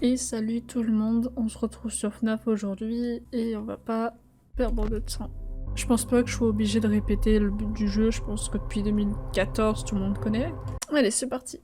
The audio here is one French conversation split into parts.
Et salut tout le monde, on se retrouve sur FNAF aujourd'hui et on va pas perdre de temps. Je pense pas que je sois obligée de répéter le but du jeu, je pense que depuis 2014 tout le monde connaît. Allez, c'est parti.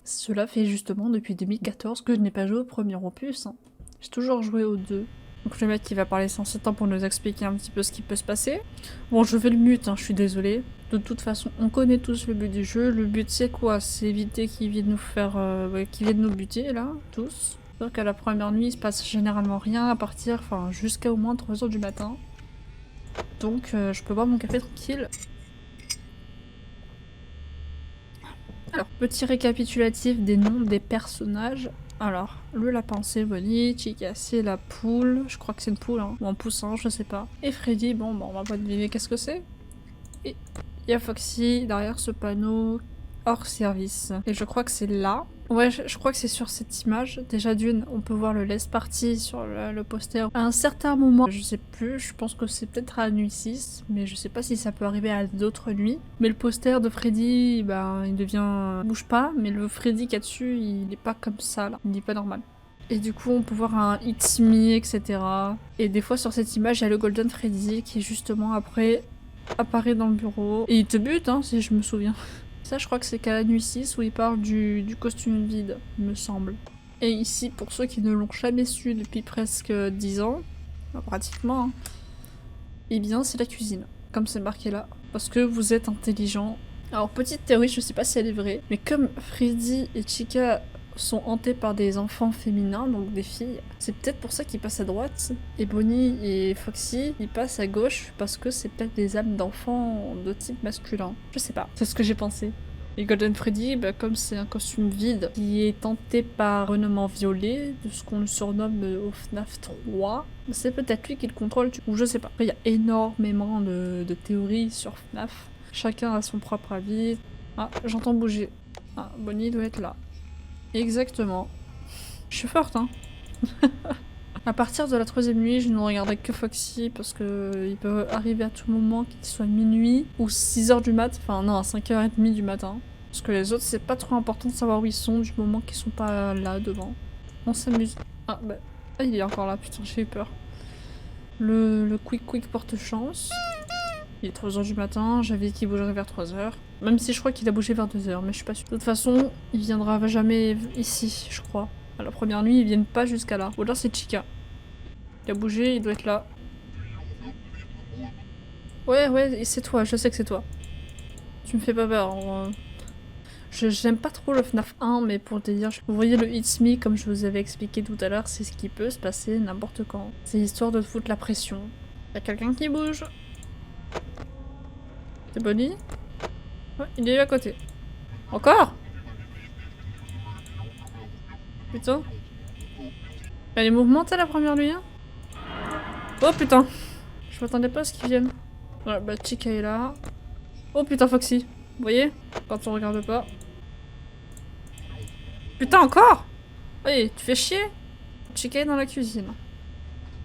Cela fait justement depuis 2014 que je n'ai pas joué au premier opus. J'ai toujours joué au 2. Donc le mec qui va parler sans ce temps pour nous expliquer un petit peu ce qui peut se passer. Bon, je fais le mute, je suis désolée. De toute façon, on connaît tous le but du jeu. Le but c'est quoi? C'est éviter qu'ils viennent nous faire... qu'ils viennent nous buter là, tous. Donc à la première nuit, il se passe généralement rien à partir, enfin jusqu'à au moins 3h du matin. Donc je peux boire mon café tranquille. Alors, petit récapitulatif des noms des personnages. Alors, le lapin c'est Bonnie, Chica c'est la poule, je crois que c'est une poule, ou un poussin, je sais pas. Et Freddy, bon, on va pas deviner qu'est-ce que c'est. Et il y a Foxy derrière ce panneau hors service. Et je crois que c'est là. Ouais, je crois que c'est sur cette image. Déjà d'une, on peut voir le laisse party sur le poster. À un certain moment, je sais plus, je pense que c'est peut-être à la nuit 6, mais je sais pas si ça peut arriver à d'autres nuits. Mais le poster de Freddy, ben, il devient... bouge pas, mais le Freddy qu'il y a dessus, il est pas comme ça, là. Il est pas normal. Et du coup, on peut voir un It's Me, etc. Et des fois, sur cette image, il y a le Golden Freddy qui, justement, après, apparaît dans le bureau. Et il te bute, si je me souviens. Ça, je crois que c'est qu'à la nuit 6 où il parle du costume vide, me semble. Et ici, pour ceux qui ne l'ont jamais su depuis presque 10 ans, pratiquement, eh bien, c'est la cuisine, comme c'est marqué là. Parce que vous êtes intelligent. Alors, petite théorie, je sais pas si elle est vraie, mais comme Freddy et Chica sont hantés par des enfants féminins, donc des filles, c'est peut-être pour ça qu'ils passent à droite, et Bonnie et Foxy, ils passent à gauche parce que c'est peut-être des âmes d'enfants de type masculin. Je sais pas, c'est ce que j'ai pensé. Et Golden Freddy, comme c'est un costume vide qui est tenté par renommant violet, de ce qu'on le surnomme au FNAF 3, c'est peut-être lui qui le contrôle, ou je sais pas. Après, il y a énormément de théories sur FNAF. Chacun a son propre avis. Ah, j'entends bouger. Ah, Bonnie doit être là. Exactement. Je suis forte, À partir de la 3ème nuit, je ne regardais que Foxy parce que il peut arriver à tout moment qu'il soit minuit ou 6h du mat, enfin non, à 5h30 du matin. Parce que les autres, c'est pas trop important de savoir où ils sont du moment qu'ils sont pas là devant. On s'amuse. Ah, il est encore là, putain, j'ai eu peur. Le quick porte chance. Il est 3h du matin, j'avais dit qu'il bougerait vers 3h. Même si je crois qu'il a bougé vers 2h, mais je suis pas sûre. De toute façon, il viendra jamais ici, je crois. À la première nuit, ils viennent pas jusqu'à là. Ou alors c'est Chica. Il a bougé, il doit être là. Ouais, c'est toi, je sais que c'est toi. Tu me fais pas peur. J'aime pas trop le FNAF 1, mais pour te dire, vous voyez le It's Me, comme je vous avais expliqué tout à l'heure, c'est ce qui peut se passer n'importe quand. C'est histoire de te foutre la pression. Y'a quelqu'un qui bouge. C'est Bonnie? Ouais, il est à côté. Encore? Putain. Elle est mouvementée la première nuit, Oh putain. Je m'attendais pas à ce qu'ils viennent. Ouais, Chica est là. Oh putain, Foxy. Vous voyez? Quand on regarde pas. Putain, encore? Oui, tu fais chier? Chica est dans la cuisine.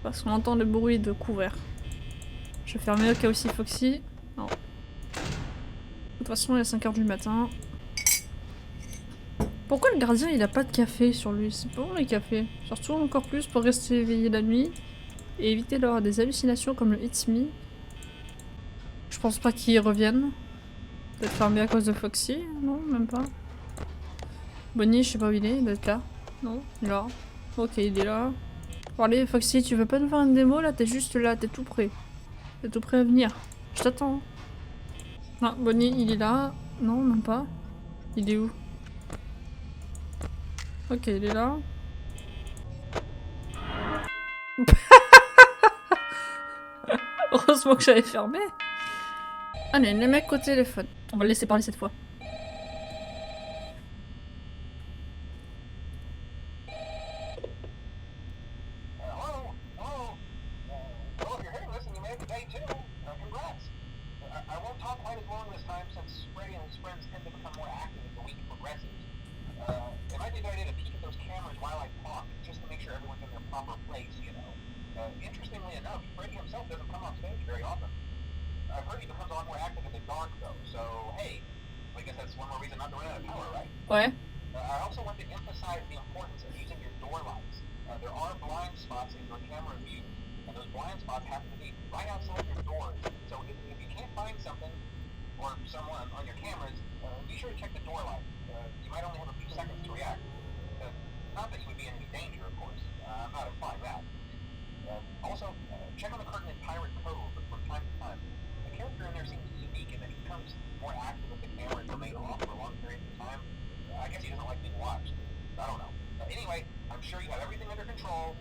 Parce qu'on entend le bruit de couvert. Je vais fermer au cas aussi Foxy. Non. De toute façon, il est 5h du matin. Pourquoi le gardien il a pas de café sur lui? C'est pas bon les cafés. Surtout encore plus pour rester éveillé la nuit et éviter d'avoir des hallucinations comme le It's Me. Je pense pas qu'il revienne. Peut-être fermé à cause de Foxy? Non, même pas. Bonnie, je sais pas où il est, il doit être là. Non, il est là. Ok, il est là. Bon allez, Foxy, tu veux pas nous faire une démo là? T'es juste là, t'es tout prêt. T'es tout prêt à venir. Je t'attends. Non, Bonnie, il est là. Non, même pas. Il est où? Ok, il est là. Heureusement que j'avais fermé. Allez, les mecs au téléphone. On va le laisser parler cette fois. Interestingly enough, Freddy himself doesn't come on stage very often. I've heard he becomes a lot more active in the dark, though, so hey, I guess that's one more reason not to run out of power, right? Ouais. I also want to emphasize the importance of using your spots in your camera view, and those blind spots happen to be right outside your doors. So if you can't find something or someone on your cameras, be sure to check the door light. You might only have a few seconds to react. Not that you would be in any danger, of course. I'm not implying that. Also, check on the curtain in Pirate Cove from time to time. The character in there seems unique in that he becomes more active if the camera is remain off for a long period of time. I guess he doesn't like being watched. I don't know. Anyway, I'm sure you have everything under control.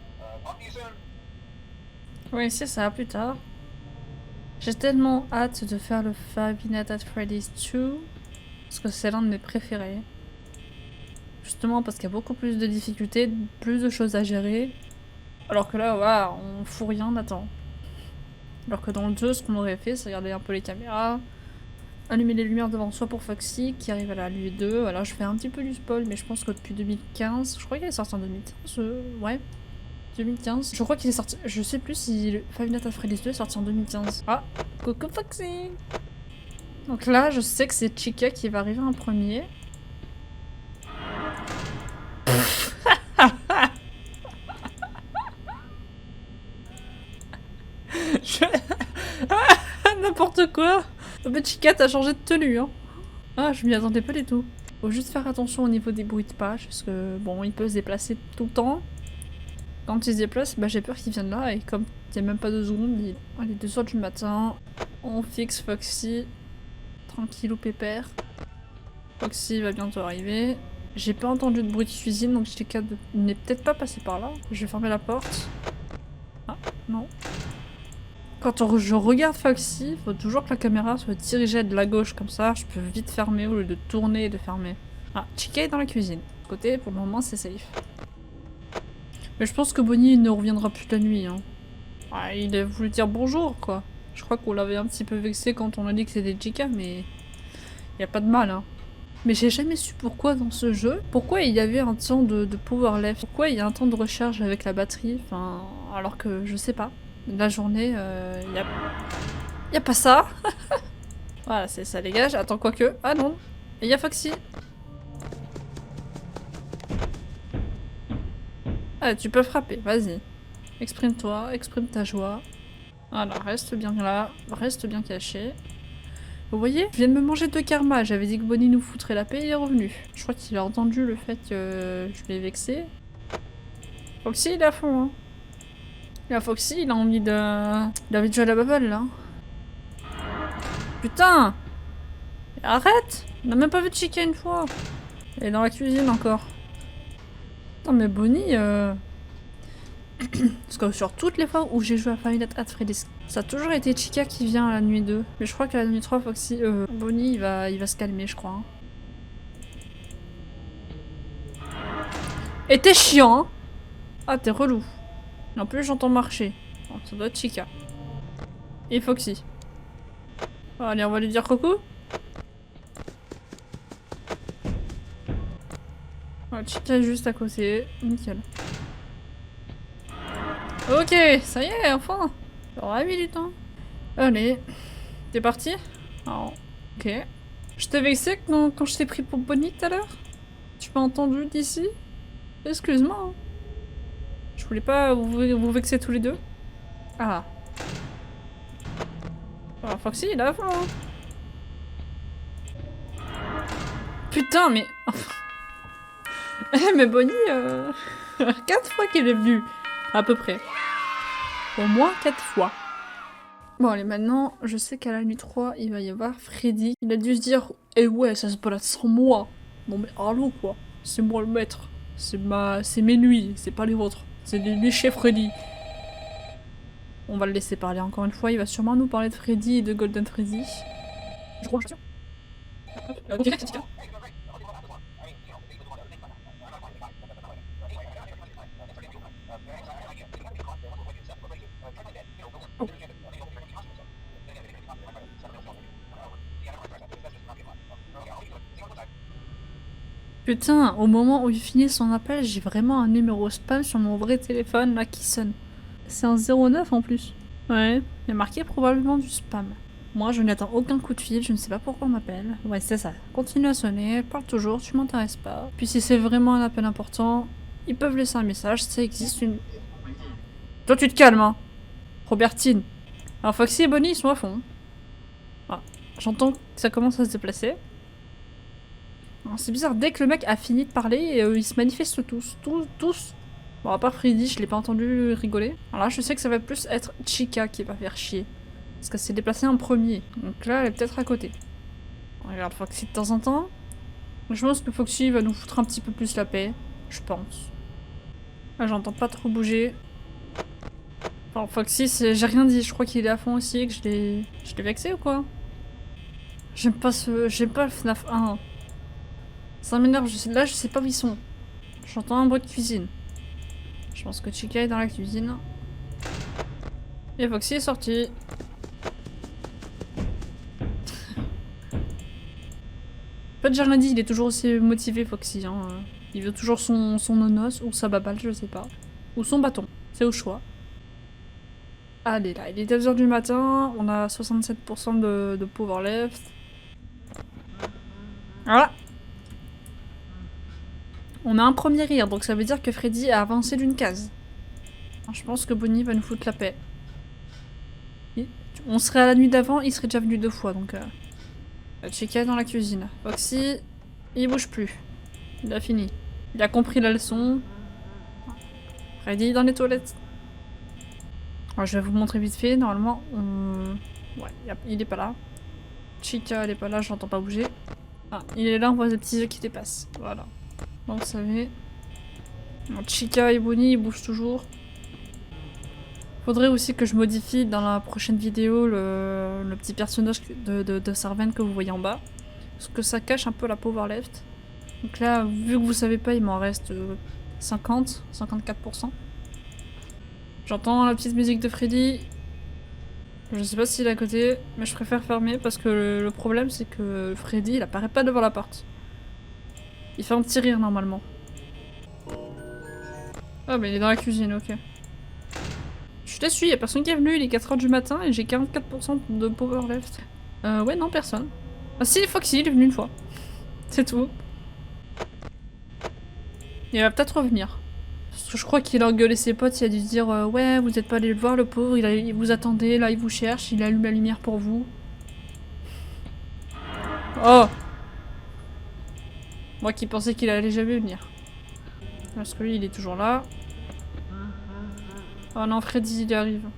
Talk to you soon. Oui, c'est ça, plus tard. J'ai tellement hâte de faire le Five Nights at Freddy's 2 parce que c'est l'un de mes préférés. Justement parce qu'il y a beaucoup plus de difficultés, plus de choses à gérer. Alors que là, voilà, on fout rien, on attend. Alors que dans le 2, ce qu'on aurait fait, c'est regarder un peu les caméras, allumer les lumières devant soi pour Foxy, qui arrive à la nuit 2. Voilà, je fais un petit peu du spoil, mais je pense que depuis 2015, je crois qu'il est sorti en 2015, ouais. 2015. Je crois qu'il est sorti. Je sais plus si le Five Nights at Freddy's 2 est sorti en 2015. Ah, coucou Foxy! Donc là, je sais que c'est Chica qui va arriver en premier. N'importe quoi! Mais Chica, t'as changé de tenue, hein? Ah, je m'y attendais pas du tout. Faut juste faire attention au niveau des bruits de pas, parce que bon, il peut se déplacer tout le temps. Quand il se déplace, bah j'ai peur qu'il vienne là, et comme il y a même pas 2 secondes, il est 2h du matin. On fixe Foxy. Tranquillou pépère. Foxy va bientôt arriver. J'ai pas entendu de bruit de cuisine, donc Chica n'est peut-être pas passé par là. Je vais fermer la porte. Ah, non. Quand je regarde Foxy, il faut toujours que la caméra soit dirigée de la gauche, comme ça je peux vite fermer au lieu de tourner et de fermer. Ah, Chica est dans la cuisine. Côté, pour le moment, c'est safe. Mais je pense que Bonnie ne reviendra plus la nuit. Hein. Ah, il a voulu dire bonjour, quoi. Je crois qu'on l'avait un petit peu vexé quand on a dit que c'était Chica, mais il n'y a pas de mal. Hein. Mais j'ai jamais su pourquoi dans ce jeu, pourquoi il y avait un temps de power left, pourquoi il y a un temps de recharge avec la batterie, enfin, alors que je sais pas. La journée, y a pas ça. Voilà, ça dégage. Attends, quoique. Ah non, il y a Foxy. Ah, tu peux frapper, vas-y. Exprime-toi, exprime ta joie. Voilà, reste bien là, reste bien caché. Vous voyez, je viens de me manger 2 karma. J'avais dit que Bonnie nous foutrait la paix, il est revenu. Je crois qu'il a entendu le fait que je l'ai vexé. Foxy, il est à fond, hein. Là, Foxy, il a envie de... Il a envie de jouer à la bubble, là. Putain! Arrête! On n'a même pas vu de Chica une fois. Elle est dans la cuisine encore. Putain, mais Bonnie, Parce que sur toutes les fois où j'ai joué à Five Nights at Freddy's, ça a toujours été Chica qui vient à la nuit 2. Mais je crois qu'à la nuit 3, Foxy... Bonnie, il va se calmer, je crois. Hein. Et t'es chiant, hein! Ah, t'es relou. En plus, j'entends marcher. Bon, ça doit être Chica. Et Foxy. Allez, on va lui dire coucou. Voilà, Chica est juste à côté. Nickel. Ok, ça y est, enfin. J'aurais mis du temps. Allez. T'es parti? Oh, ok. Je t'ai vexé quand je t'ai pris pour Bonnie tout à l'heure? Tu m'as entendu d'ici? Excuse-moi. Hein. Je voulais pas vous vexer tous les deux. Ah. Ah, Foxy, il a fond. Hein. Putain, mais... mais Bonnie, 4 fois qu'il est venu. À peu près. Au moins 4 fois. Bon, allez, maintenant, je sais qu'à la nuit 3, il va y avoir Freddy. Il a dû se dire, eh ouais, ça se balade sans moi. Non mais allô, quoi. C'est moi le maître. C'est mes nuits, c'est pas les vôtres. C'est les nuits chez Freddy. On va le laisser parler encore une fois. Il va sûrement nous parler de Freddy et de Golden Freddy. Je crois que Putain, au moment où il finit son appel, j'ai vraiment un numéro spam sur mon vrai téléphone là qui sonne. C'est un 09 en plus. Ouais, il y a marqué probablement du spam. Moi, je n'attends aucun coup de fil, je ne sais pas pourquoi on m'appelle. Ouais, c'est ça. Continue à sonner, parle toujours, tu m'intéresses pas. Puis si c'est vraiment un appel important, ils peuvent laisser un message, ça existe une... Toi, tu te calmes, hein. Robertine. Alors, Foxy et Bonnie, ils sont à fond. Ah, j'entends que ça commence à se déplacer. C'est bizarre, dès que le mec a fini de parler, ils se manifestent tous. Tous. Bon, à part Freddy, je l'ai pas entendu rigoler. Alors là, je sais que ça va plus être Chica qui va faire chier. Parce qu'elle s'est déplacée en premier. Donc là, elle est peut-être à côté. On regarde Foxy de temps en temps. Je pense que Foxy va nous foutre un petit peu plus la paix. Je pense. Là, j'entends pas trop bouger. Enfin, Foxy, j'ai rien dit. Je crois qu'il est à fond aussi et que je l'ai vexé ou quoi? J'aime pas le FNAF 1. Ça m'énerve. Là, je sais pas où ils sont. J'entends un bruit de cuisine. Je pense que Chica est dans la cuisine. Et Foxy est sorti. En fait, j'ai rien dit, il est toujours aussi motivé, Foxy. Hein. Il veut toujours son nonos ou sa baballe, je sais pas. Ou son bâton, c'est au choix. Allez, là, il est 2h du matin, on a 67% de power left. Voilà. On a un premier rire, donc ça veut dire que Freddy a avancé d'une case. Je pense que Bonnie va nous foutre la paix. On serait à la nuit d'avant, il serait déjà venu 2 fois, donc... Chica est dans la cuisine. Foxy, il bouge plus. Il a fini. Il a compris la leçon. Freddy dans les toilettes. Alors, je vais vous montrer vite fait. Normalement, ouais, il est pas là. Chica, elle est pas là, je l'entends pas bouger. Ah, il est là, on voit des petits yeux qui dépassent. Voilà. Donc, vous savez. Alors, Chica et Bonnie, ils bougent toujours. Faudrait aussi que je modifie dans la prochaine vidéo le petit personnage de Sarven que vous voyez en bas. Parce que ça cache un peu la power left. Donc là, vu que vous savez pas, il m'en reste 54%. J'entends la petite musique de Freddy. Je sais pas s'il est à côté, mais je préfère fermer parce que le problème c'est que Freddy il apparaît pas devant la porte. Il fait un petit rire normalement. Ah mais il est dans la cuisine, ok. Je te suis, y'a personne qui est venu, il est 4h du matin et j'ai 44% de power left. Ouais non, personne. Ah si, Foxy, il est venu une fois. C'est tout. Il va peut-être revenir. Parce que je crois qu'il a engueulé ses potes, il a dû dire ouais, vous êtes pas allé le voir le pauvre, il vous attendait, là il vous cherche, il allume la lumière pour vous. Oh! Moi qui pensais qu'il allait jamais venir. Parce que lui il est toujours là. Oh non, Freddy il arrive.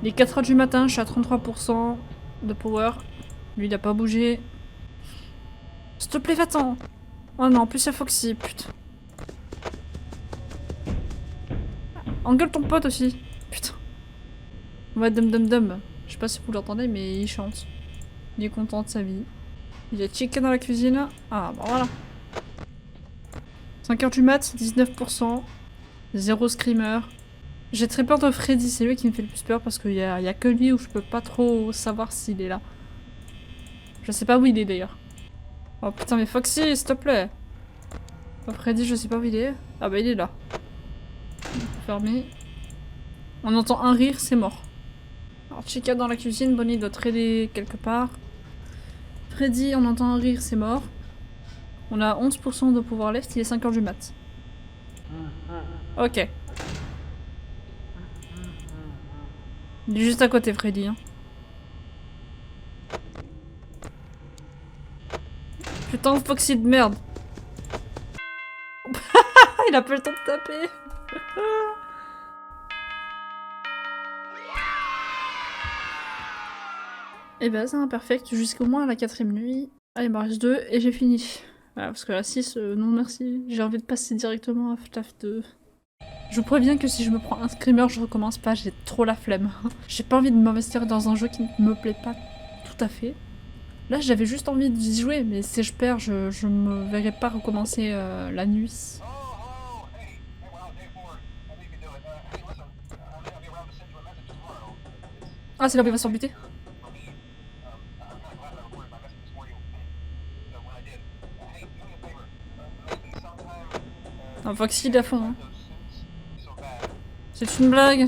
Il est 4h du matin, je suis à 33% de power. Lui il a pas bougé. S'il te plaît, va-t'en! Oh non, en plus il y a Foxy, putain. Engueule ton pote aussi. Putain. Ouais, dum. Je sais pas si vous l'entendez, mais il chante. Il est content de sa vie. Il y a Chica dans la cuisine. Ah, bah voilà. 5h du mat, 19%. 0 screamer. J'ai très peur de Freddy, c'est lui qui me fait le plus peur parce qu'il y a que lui où je peux pas trop savoir s'il est là. Je sais pas où il est d'ailleurs. Oh putain, mais Foxy, s'il te plaît. Oh, Freddy, je sais pas où il est. Ah bah il est là. Fermé. On entend un rire, c'est mort. Alors Chica dans la cuisine, Bonnie doit traîner quelque part. Freddy, on entend un rire, c'est mort. On a 11% de pouvoir left, il est 5h du mat. Ok. Il est juste à côté, Freddy. Hein. Putain, Foxy de merde. Il a pas le temps de taper. Et bah c'est imperfect jusqu'au moins à la 4ème nuit. Ah il m'en reste 2 et j'ai fini. Voilà, parce que la 6, non merci. J'ai envie de passer directement à FNAF 2. Je vous préviens que si je me prends un screamer, je recommence pas, j'ai trop la flemme. J'ai pas envie de m'investir dans un jeu qui ne me plaît pas tout à fait. Là j'avais juste envie d'y jouer, mais si je perds, je me verrai pas recommencer la nuit. Ah c'est là où il va s'embuter. Ah, Foxy il est à fond. Hein. C'est une blague.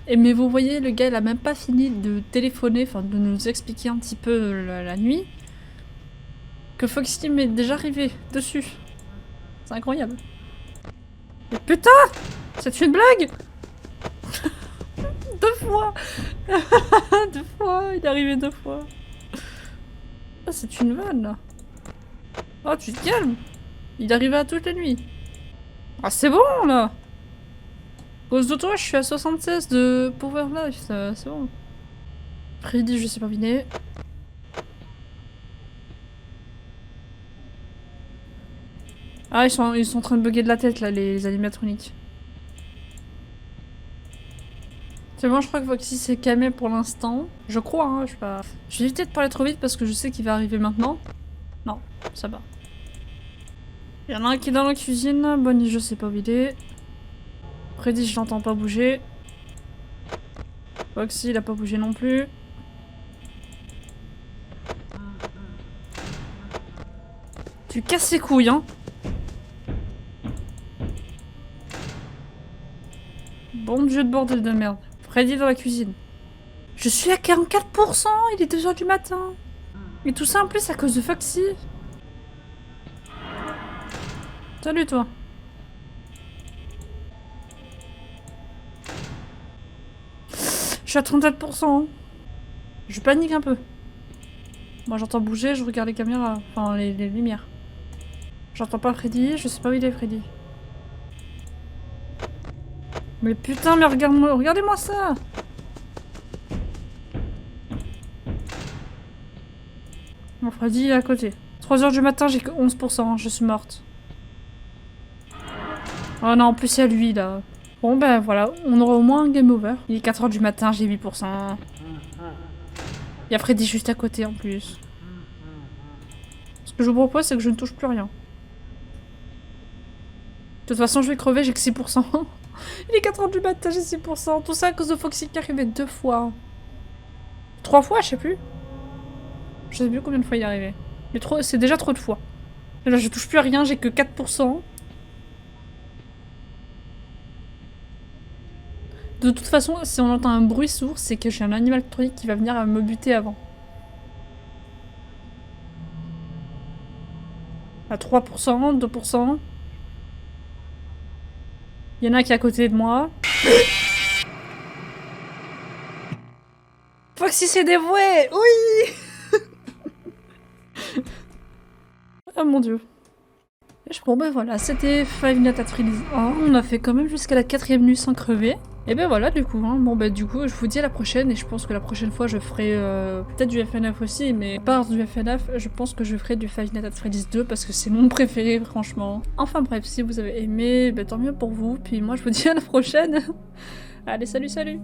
Et mais vous voyez, le gars, il a même pas fini de téléphoner, enfin de nous expliquer un petit peu la nuit, que Foxy m'est déjà arrivé dessus. C'est incroyable. Mais putain! C'est une blague! 2 fois! 2 fois! Il est arrivé 2 fois. Ah, c'est une vanne, là. Oh, tu te calmes! Il est arrivé à toutes les nuits. Ah, c'est bon, là! À cause de toi, je suis à 76 de Power Life, c'est bon. Freddy, je sais pas deviner. Ah, ils sont en train de bugger de la tête, là, les animatroniques. C'est bon, je crois que Foxy s'est calmé pour l'instant. Je crois, hein, je sais pas. Je vais éviter de parler trop vite parce que je sais qu'il va arriver maintenant. Non, ça va. Il y en a un qui est dans la cuisine. Bonnie, je sais pas où il est. Freddy, je l'entends pas bouger. Foxy, il a pas bougé non plus. Tu casses les couilles, hein. Bon dieu de bordel de merde. Freddy dans la cuisine. Je suis à 44%, il est 2 h du matin. Et tout ça en plus à cause de Foxy. Salut toi. Je suis à 37%. Je panique un peu. Moi j'entends bouger, je regarde les caméras, enfin les lumières. J'entends pas Freddy, je sais pas où il est Freddy. Mais putain, mais regarde-moi, regardez-moi ça! Mon Freddy il est à côté. 3 h du matin, j'ai que 11%, je suis morte. Oh non, en plus il y a lui là. Bon ben voilà, on aura au moins un game over. Il est 4 h du matin, j'ai 8%. Il y a Freddy juste à côté en plus. Ce que je vous propose, c'est que je ne touche plus rien. De toute façon, je vais crever, j'ai que 6%. Il est 4 h du matin, j'ai 6%. Tout ça à cause de Foxy qui est arrivé 2 fois. 3 fois, je sais plus. Je sais plus combien de fois il est arrivé. Mais c'est déjà trop de fois. Et là, je touche plus à rien, j'ai que 4%. De toute façon, si on entend un bruit sourd, c'est que j'ai un animal électronique qui va venir me buter avant. À 3%, 2%. Il y en a qui est à côté de moi. Foxy s'est dévoué! Oui! Oh mon dieu. Bon ben voilà, c'était Five Nights at Freddy's 1. On a fait quand même jusqu'à la 4ème nuit sans crever. Et ben voilà du coup, hein. Bon ben du coup je vous dis à la prochaine et je pense que la prochaine fois je ferai peut-être du FNF aussi, mais par du FNF je pense que je ferai du Five Nights at Freddy's 2 parce que c'est mon préféré franchement. Enfin bref, si vous avez aimé, ben tant mieux pour vous, puis moi je vous dis à la prochaine. Allez salut salut.